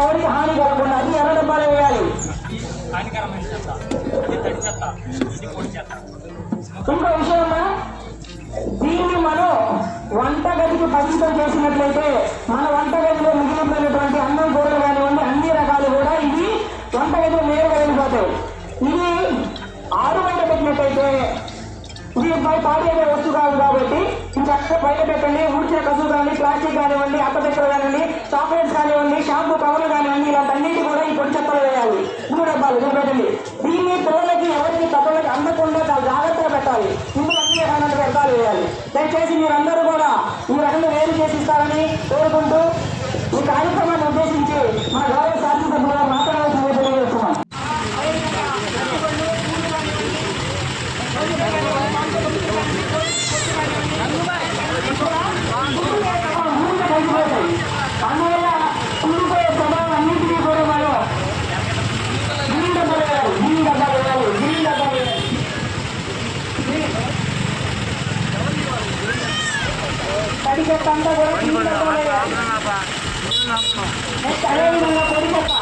ఎవరికి హాని కలగకుండా అది ఎర్ర డబ్బాలు వేయాలి. ఇంకో విషయం, దీన్ని మనం వంటగదికి పరిమితం చేసినట్లయితే మన వంటగదిలో మిగిలిపోయినటువంటి అన్నం కూరలు కానివ్వండి అన్ని రకాలు కూడా ఇది వంటగదిలో నేరుగా వెళ్ళిపోతాయి. ఇది 6 గంటలు పెట్టినట్టయితే ఇది పాడేదే వస్తువు కాదు కాబట్టి చక్కగా బయట పెట్టండి. ఊడ్చిన కసువు కానీ ప్లాస్టిక్ కానివ్వండి అట్టపెట్టలు కానివ్వండి చాక్లెట్స్ కానివ్వండి షాంపూ కవర్లు కానివ్వండి ఇలాంటి కూడా ఈ పొడి చెత్తలు వేయాలి. 3 డబ్బాలు పెట్టండి. దీన్ని పిల్లలకి ఎవరికి తప్పలకి అందకుండా చాలా జాగ్రత్తగా పెట్టాలి. ఇందులో అన్ని రకాల వ్యర్థాలు వేయాలి. దయచేసి మీరందరూ కూడా ఈ రకంగా వేరు చేసి ఇస్తారని కోరుకుంటూ ఈ కార్యక్రమాన్ని ఉద్దేశించి మా గౌరవ శాసనసభ్యులుగా మాట్లాడాల్సింది తెలియజేస్తున్నాం. అందువల్ల కుళ్ళిపోయే స్వభావం అన్నింటినీ కూడా మనం గ్రీన్ డబ్బాలు వేయాలి. తడి చెత్త అంతా కూడా గ్రీన్ డబ్బాలు వేయాలి. నెక్స్ట్ అదేవిధంగా పొడి చెత్త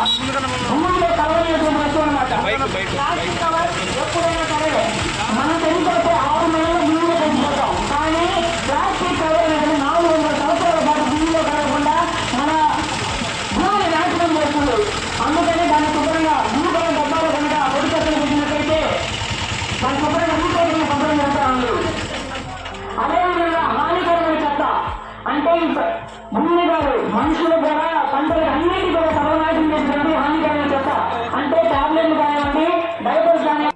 భూమిలో కలవలేటువంటి వస్తువు అనమాట. ప్లాస్టిక్ కవర్ ఎప్పుడైనా సరే మనం తెలిసిపోతే 6 నెలలు భూమిలో పెంచిపోతాం. కానీ ప్లాస్టిక్ కవర్ అనేది 400 సంవత్సరాల పాటు భూమిలో కలగకుండా మన భూమిని నాశనం చేస్తుంది. అందుకని దాన్ని శుభ్రంగా భూమిలో డబ్బాలు కనుక పొడి చెత్తలు పెట్టినట్లయితే దాన్ని శుభ్రంగా భూమిని శుభ్రం చేస్తాము. అదేవిధంగా హానికరమైన చెత్త అంటే భూమి కాదు మనుషులు కూడా పంటలు అన్నిటి కూడా సర్వనాశనం చేసినట్టు హానికరమైన చెత్త అంటే టాబ్లెట్లు కానివ్వండి డైపర్స్ కానీ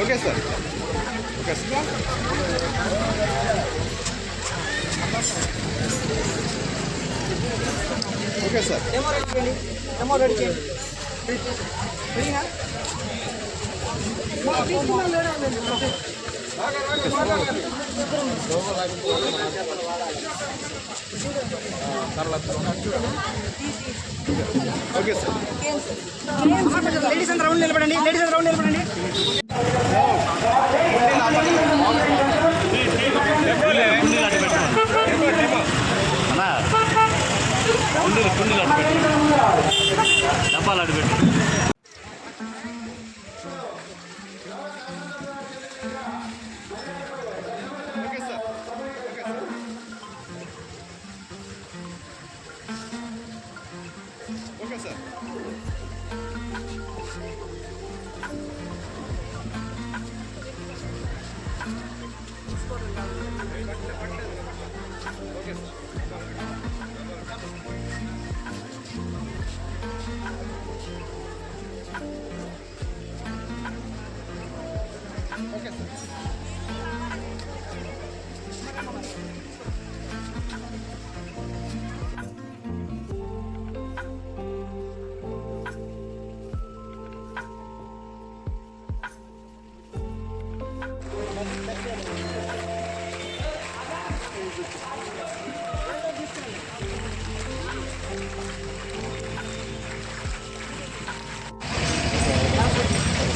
okay sir. Okay sir. Okay sir. ఏమో రెడీ చేయండి. Okay sir. లేడీస్ అంతా రౌండ్ నిలబడండి. డబ్బాలు అడ్డు పెట్టు. Okay sir.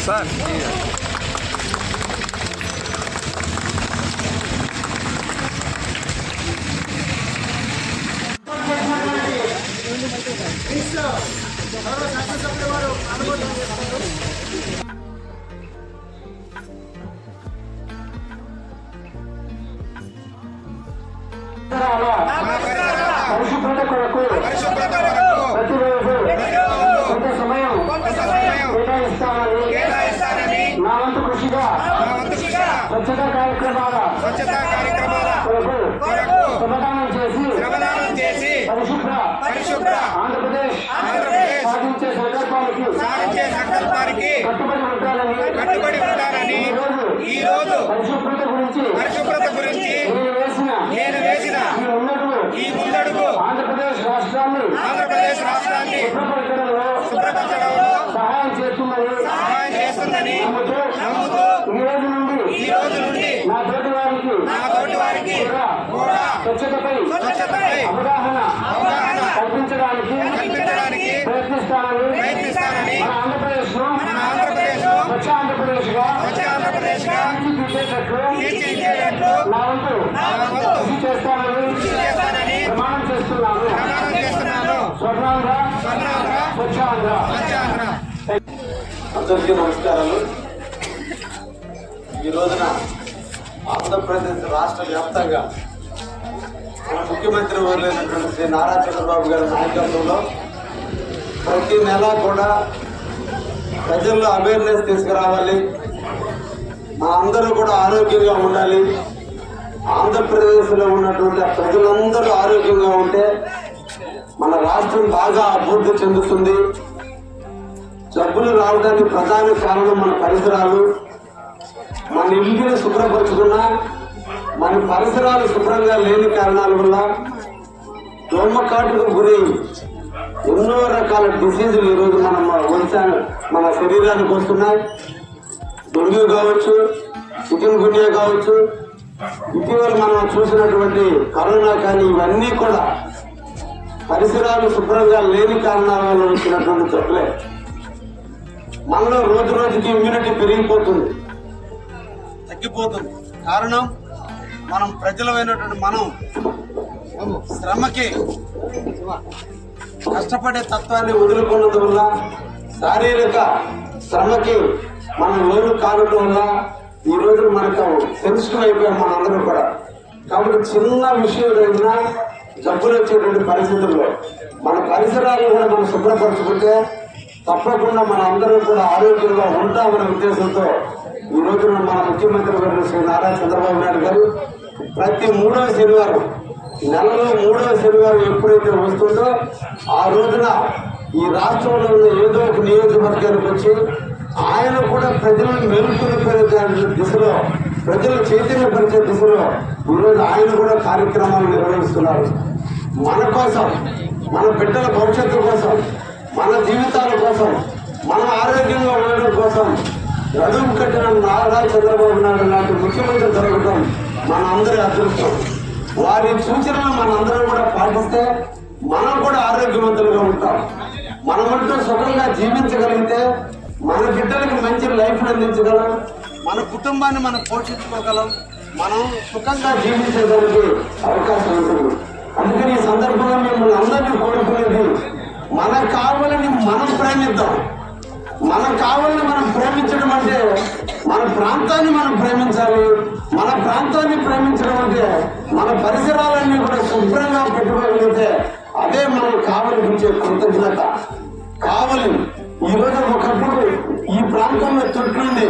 సార్ పరిశుభ్రత కొరకు ప్రతిరోజు కొంత సమయం స్వచ్ఛతా కార్యక్రమాల కొరకు శ్రమదానం చేసి పరిశుభ్ర ఆంధ్రప్రదేశ్ సాధించే సంకల్పానికి కట్టుబడి ఉంటానని ఈ రోజు పరిశుభ్రత గురించి నేను వేసిన ఈ ముందడుగు ఆంధ్రప్రదేశ్ రాష్ట్రాన్ని శుభ్రపరచడంలో సహాయం చేస్తుందని నమ్ముతూ ఈ రోజు నుండి నా తోటి వారికి కూడా స్వచ్ఛతపై అవగాహన కల్పించడానికి ప్రయత్నిస్తానని మన ఆంధ్రప్రదేశ్ స్వచ్ఛ ఆంధ్రప్రదేశ్ గా తీర్చిదిద్దేటట్లు నా వంతు కృషి చేస్తానని ప్రమాణం చేస్తున్నాను. స్వర్ణాంధ్ర స్వచ్ఛ ఆంధ్ర. అందరికీ నమస్కారాలు. ఈ రోజున ఆంధ్రప్రదేశ్ రాష్ట్ర వ్యాప్తంగా మన ముఖ్యమంత్రి వర్యులైనటువంటి శ్రీ నారా చంద్రబాబు గారి నాయకత్వంలో ప్రతి నెల కూడా ప్రజల్లో అవేర్నెస్ తీసుకురావాలి, మా అందరూ కూడా ఆరోగ్యంగా ఉండాలి, ఆంధ్రప్రదేశ్లో ఉన్నటువంటి ప్రజలందరూ ఆరోగ్యంగా ఉంటే మన రాష్ట్రం బాగా అభివృద్ధి చెందుతుంది. జబ్బులు రావడానికి ప్రధాన కారణం మన పరిసరాలు. మన ఇంటిని శుభ్రపరచుకున్నా మన పరిసరాలు శుభ్రంగా లేని కారణాల వల్ల దోమకాటుకు గురి ఎన్నో రకాల డిసీజులు ఈరోజు మన శరీరానికి వస్తున్నాయి. డెంగ్యూ కావచ్చు, చికెన్ గున్యా కావచ్చు, ఇటీవల మనం చూసినటువంటి కరోనా కానీ ఇవన్నీ కూడా పరిసరాలు శుభ్రంగా లేని కారణాల వల్ల వచ్చినటువంటి జబ్బులే. మనలో రోజు రోజుకి ఇమ్యూనిటీ పెరిగిపోతుంది, తగ్గిపోతుంది. కారణం మనం ప్రజలమైనటువంటి మనం శ్రమకి కష్టపడే తత్వాన్ని వదులుకున్నందు వల్ల, శారీరక శ్రమకి మనం లోను కావడం వల్ల ఈ రోజు మనకు సెన్సిటివ్ అయిపోయాం మనందరూ కూడా. కాబట్టి చిన్న విషయం అయినా జబ్బులు వచ్చేటువంటి పరిస్థితుల్లో మన పరిసరాలు కూడా మనం శుభ్రపరచుకుంటే తప్పకుండా మన అందరూ కూడా ఆరోగ్యంగా ఉంటామనే ఉద్దేశంతో ఈ రోజున మన ముఖ్యమంత్రి గారు శ్రీ నారా చంద్రబాబు నాయుడు గారు ప్రతి 3వ శనివారం, నెలలో 3వ శనివారం ఎప్పుడైతే వస్తుందో ఆ రోజున ఈ రాష్ట్రంలో ఉన్న ఏదో ఒక నియోజకవర్గానికి వచ్చి ఆయన కూడా ప్రజలను మేలుకొల్పే దిశలో, ప్రజలు చైతన్యపరిచే దిశలో ఈరోజు ఆయన కూడా కార్యక్రమాలు నిర్వహిస్తున్నారు. మన కోసం, మన బిడ్డల భవిష్యత్తు కోసం, మన జీవితాల కోసం, మన ఆరోగ్యంగా ఉండడం కోసం నడుము కట్టిన నారా చంద్రబాబు నాయుడు లాంటి ముఖ్యమంత్రి జరగడం మన అందరి అదృష్టం. వారి సూచనలు మనందరం కూడా పాటిస్తే మనం కూడా ఆరోగ్యవంతులుగా ఉంటాం. మనమంటూ సుఖంగా జీవించగలిగితే మన బిడ్డలకు మంచి లైఫ్ అందించగలం, మన కుటుంబాన్ని మనం పోషించుకోగలం, మనం సుఖంగా జీవించడానికి అవకాశం ఉంటుంది. అందుకని ఈ సందర్భంగా మిమ్మల్ని అందరినీ కోరుకునేది, మనకు కావాలని మనం ప్రేమిద్దాం. మనకు కావాలని మనం ప్రేమించడం అంటే మన ప్రాంతాన్ని మనం ప్రేమించాలి. మన ప్రాంతాన్ని ప్రేమించడం అంటే మన పరిసరాలన్నీ కూడా శుభ్రంగా పెట్టుకోగలిగితే అదే మనం కావలించే కృతజ్ఞత. కావలి ఈరోజు ఒకప్పుడు ఈ ప్రాంతంలో తొట్టి ఉంది,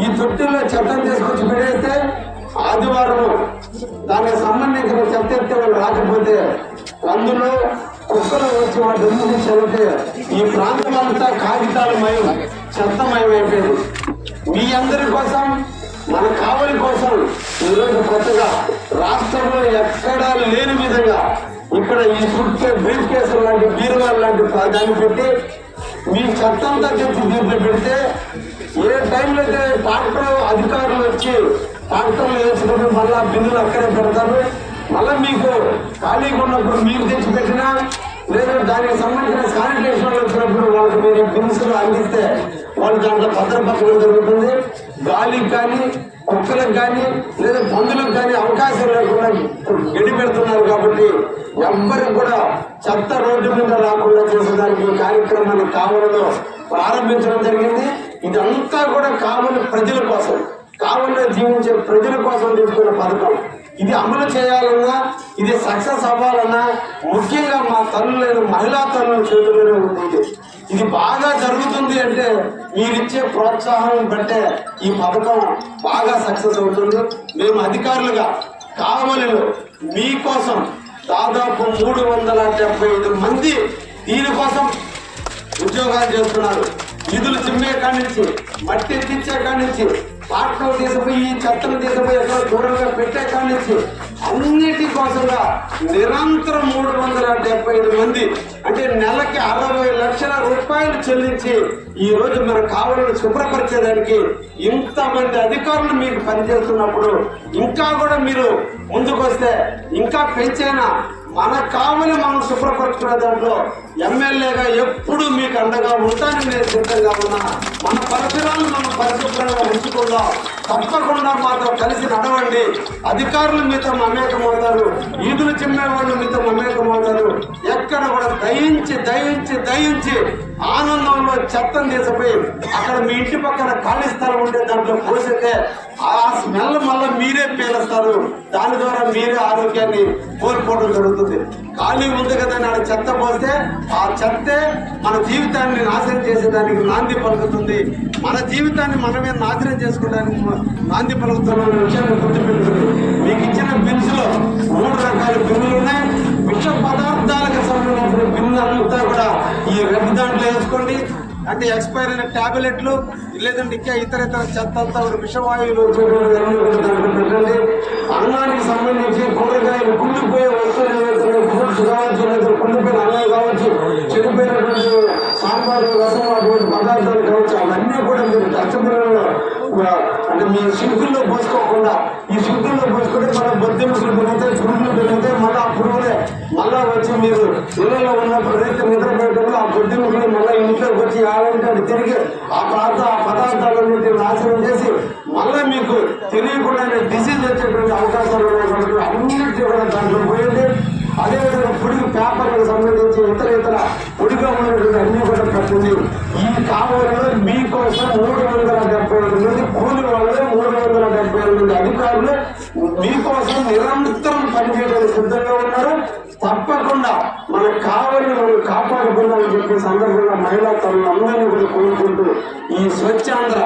ఈ తొట్టిలో చెత్తను తీసుకొచ్చి పెడేస్తే ఆదివారం దానికి సంబంధించిన చెత్త ఎత్తే వాళ్ళు రాకపోతే అందులో కుక్కలు వచ్చి వాటి ఎందుకు చదివితే ఈ ప్రాంతం అంతా కాగితాలమయం, చెత్తమయం అయిపోయింది. మీ అందరి కోసం, మన కావలి కోసం ఈరోజు కొత్తగా రాష్ట్రంలో ఎక్కడా లేని విధంగా ఇక్కడ ఈ బ్రీఫ్ కేసులు లాంటి బీరువాలు లాంటి దాన్ని పెట్టి మీ చెత్తంతా తెచ్చి దీంట్లో పెడితే ఏ టైంలో అయితే ట్రాక్టర్ అధికారులు వచ్చి ట్రాక్టర్లు వేసుకుని మళ్ళా బిల్లులు అక్కడే పెడతారు. మళ్ళీ మీకు ఖాళీగా ఉన్నప్పుడు మీకు తెచ్చి పెట్టినా లేదా దానికి సంబంధించిన శానిటేషన్ వచ్చినప్పుడు వాళ్ళకి మీరు బిల్సులు అందిస్తే వాళ్ళు దాంట్లో భద్రపరచడం జరుగుతుంది. గాలికి కానీ, కుక్కలకు కానీ లేదా పందులకు కానీ అవకాశం లేకుండా గడి పెడుతున్నారు. కాబట్టి ఎవ్వరికి కూడా చెత్త రోడ్డు మీద రాకుండా చేసేదానికి ఈ కార్యక్రమాన్ని కావలిలో ప్రారంభించడం జరిగింది. ఇదంతా కూడా కావలి ప్రజల కోసం, కావలిలో జీవించే ప్రజల కోసం తీసుకున్న పథకం. ఇది అమలు చేయాలన్నా, ఇది సక్సెస్ అవ్వాలన్నా ముఖ్యంగా మా తల్లులైన మహిళా తల్లుల చేతుల్లోనే ఉంది. ఇది బాగా జరుగుతుంది అంటే మీరిచ్చే ప్రోత్సాహం బట్టే ఈ పథకం బాగా సక్సెస్ అవుతుంది. మేము అధికారులుగా కావలిలో మీకోసం దాదాపు 375 మంది దీనికోసం ఉద్యోగాలు చేస్తున్నారు. నిధులు చిమ్మే కాడి నుంచి, మట్టి ఎత్తిచ్చే కాడి నుంచి, పాటలు తీసిపోయి చెత్తలు తీసిపోయి ఎక్కడ దూరంగా పెట్టే కాడి నుంచి అన్నిటి కోసంగా నిరంతరం 375 మంది అంటే నెలకి 60 లక్షల రూపాయలు చెల్లించి ఈ రోజు మనం కావాలని శుభ్రపరిచేదానికి ఇంతమంది అధికారులు మీకు పనిచేస్తున్నప్పుడు ఇంకా కూడా మీరు ముందుకొస్తే ఇంకా పెంచైనా మన కావలి మనం శుభ్రపరుచుకునే దాంట్లో ఎమ్మెల్యేగా ఎప్పుడు మీకు అండగా ఉంటానని నేను సిద్ధంగా ఉన్నా. మన పరిసరాలను మనం పరిశుభ్రంగా ఉంచుకుందాం. తప్పకుండా మాతో కలిసి నడవండి. అధికారులు మీతో మమేకమవుతారు, ఈదులు చిమ్మే వాళ్ళు మీతో మమేకమవుతారు. ఎక్కడ కూడా దయించి దయించి దయించి ఆనందంలో చెత్తను తీసిపోయి అక్కడ మీ ఇంటి పక్కన ఖాళీ స్థలం ఉంటే దాంట్లో పోసితే ఆ స్మెల్ మళ్ళీ మీరే పీలుస్తారు. దాని ద్వారా మీరే ఆరోగ్యాన్ని కోల్పోవడం జరుగుతుంది. ఖాళీ ఉంది కదా అని చెత్త పోస్తే ఆ చెత్తే మన జీవితాన్ని నాశనం చేసేదానికి నాంది పలుకుతుంది. మన జీవితాన్ని మనమే నాశనం చేసుకోవడానికి నాంది పలుకుతున్న విషయాన్ని గుర్తుపెట్టుకుంది. మీకు ఇచ్చిన బిల్స్ లో 3 రకాల బిల్లులు ఉన్నాయి. విష పదార్థాలకు సంబంధించిన బిల్లు అంతా కూడా ఈ రెడ్ దాంట్లో వేసుకోండి. అంటే ఎక్స్పైర్ అయిన టాబ్లెట్లు లేదంటే ఇంకా ఇతర చెత్త అంతా విషవాయువులు పెట్టండి. అన్నానికి సంబంధించి కూరగాయలు కుళ్ళిపోయే వస్తువులు ఫ్రూట్స్ కావచ్చు, లేదా కుళ్ళిపోయిన అన్నం కావచ్చు, చెడిపోయినటువంటి సాంబారు రసం అటువంటి పదార్థాలు కావచ్చు, అవన్నీ కూడా మీరు డస్ట్బిన్లో అంటే మీ సింకుల్లో పోసుకోకుండా, ఈ సింకుల్లో పోసుకుంటే మన బొద్దింపులు పెరుగుతాయి, పురుగులు పెరుగుతాయి. మళ్ళీ ఆ పురుగులే మళ్ళా వచ్చి మీరు ఇళ్ళలో ఉన్నప్పుడు రైతు నిద్రపోయేటప్పుడు ఆ బొద్దింపులు మళ్ళీ ఇంట్లోకి వచ్చి ఆడంటే తిరిగి ఆ పదార్థాలన్నింటినీ నాశనం చేసి మళ్ళీ మీకు తెలియకుండా డిసీజ్ వచ్చేటువంటి అవకాశాలు ఉన్నాయి. అన్నింటి కూడా దాంట్లో పోయింది. అదేవిధంగా పొడిగి పేపర్లకు సంబంధించి ఇతర పొడిగా ఉన్నటువంటి అన్ని కూడా పెట్టింది. ఈ కావలిలో మీకోసం 375 మంది కూలి వాళ్ళు, 375 మంది అధికారులు మీకోసం నిరంతరం పనిచేయడానికి సిద్ధంగా ఉన్నారు. తప్పకుండా మన కావలిని మనం కాపాడుకుందామని చెప్పే సందర్భంగా మహిళా తల్లులందరినీ కూడా కోరుకుంటూ ఈ స్వచ్ఛాంధ్ర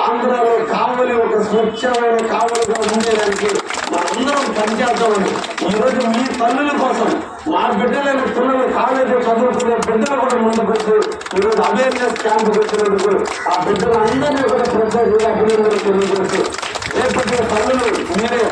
ఆంధ్రాలో కావలి ఒక స్వచ్ఛమైన కావలిగా ఉండేదానికి మనందరం పనిచేద్దామని ఈరోజు మీ తల్లుల కోసం మా బిడ్డలైన పిల్లలు కాలేజీ చదువుకునే బిడ్డలు కూడా ముందుకు వచ్చి ఈరోజు అవేర్నెస్ క్యాంపు వచ్చినందుకు ఆ బిడ్డలందరినీ కూడా ప్రత్యేకంగా అభినందనలు తెలియజేస్తూ రేపటి తల్లులు మీరే